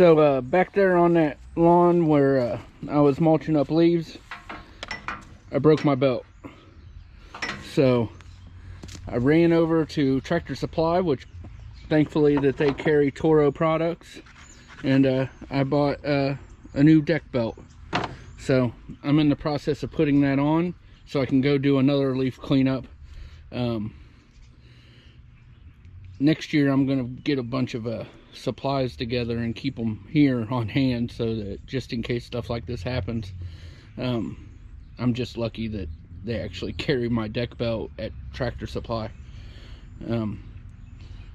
So back there on that lawn where I was mulching up leaves, I broke my belt. So I ran over to Tractor Supply, which thankfully that they carry Toro products, and I bought a new deck belt. So I'm in the process of putting that on so I can go do another leaf cleanup. Next year I'm going to get a bunch of supplies together and keep them here on hand so that just in case stuff like this happens. I'm just lucky that they actually carry my deck belt at Tractor Supply.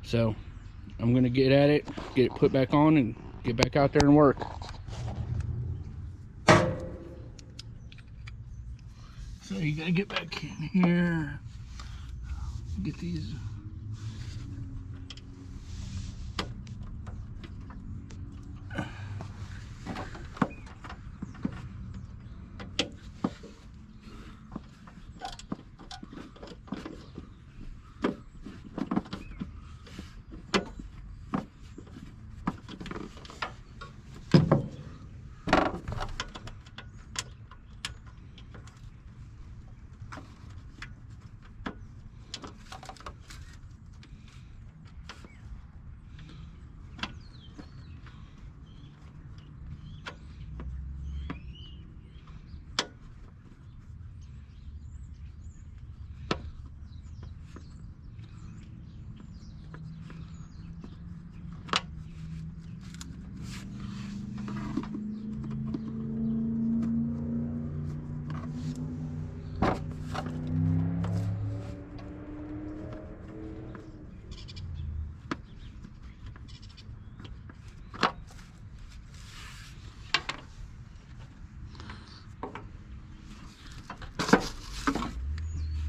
So I'm going to get at it, get it put back on, and get back out there and work. So you gotta get back in here, get these.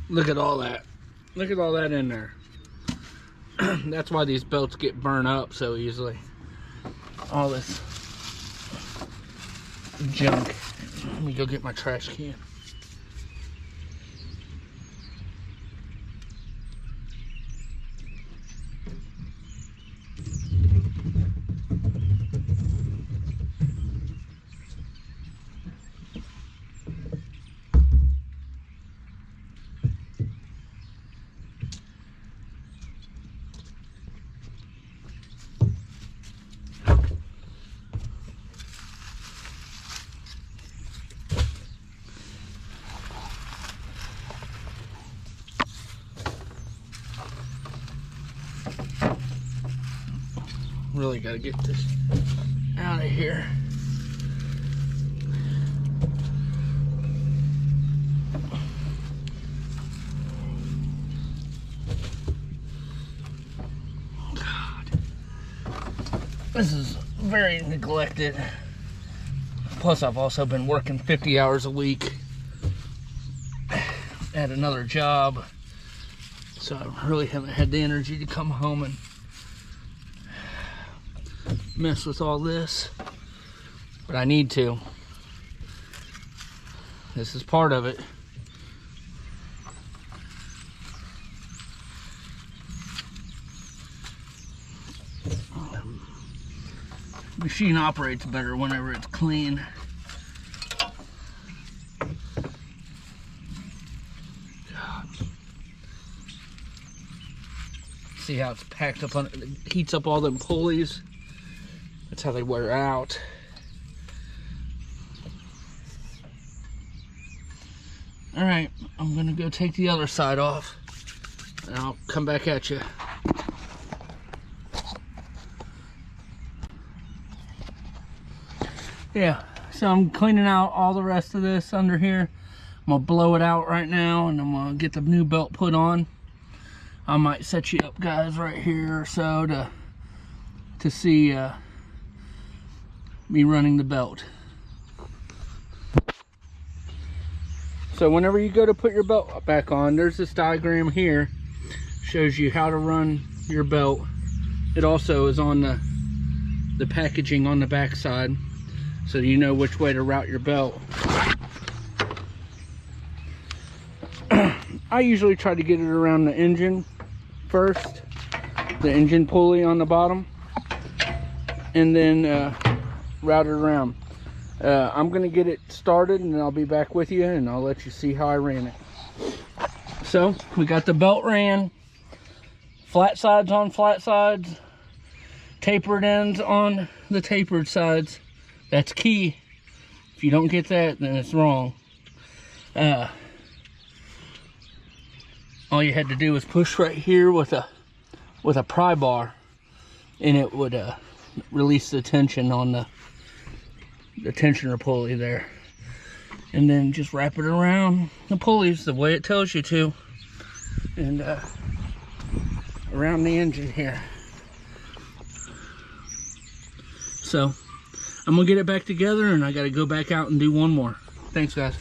Look at all that. Look at all that in there. That's why these belts get burned up so easily. All this junk. Let me go get my trash can. Really gotta get this out of here. God, this is very neglected. Plus, I've also been working 50 hours a week at another job, so I really haven't had the energy to come home and mess with all this, but I need to. This is part of it. Machine operates better whenever it's clean. God. See how it's packed up on it? It heats up all them pulleys. That's how they wear out. All right, I'm gonna go take the other side off and I'll come back at you. Yeah, so I'm cleaning out all the rest of this under here. I'm gonna blow it out right now and I'm gonna get the new belt put on. I might set you up guys right here or so to see me running the belt. So whenever you go to put your belt back on, there's this diagram here, shows you how to run your belt. It also is on the packaging on the back side, so you know which way to route your belt. I usually try to get it around the engine first, the engine pulley on the bottom, and then route it around. I'm gonna get it started and I'll be back with you and I'll let you see how I ran it. So we got the belt ran, flat sides on flat sides, tapered ends on the tapered sides. That's key. If you don't get that, then it's wrong. All you had to do was push right here with a pry bar, and it would release the tension on the tensioner pulley there. And then just wrap it around the pulleys the way it tells you to, and around the engine here. So I'm gonna get it back together and I gotta go back out and do one more. Thanks, guys.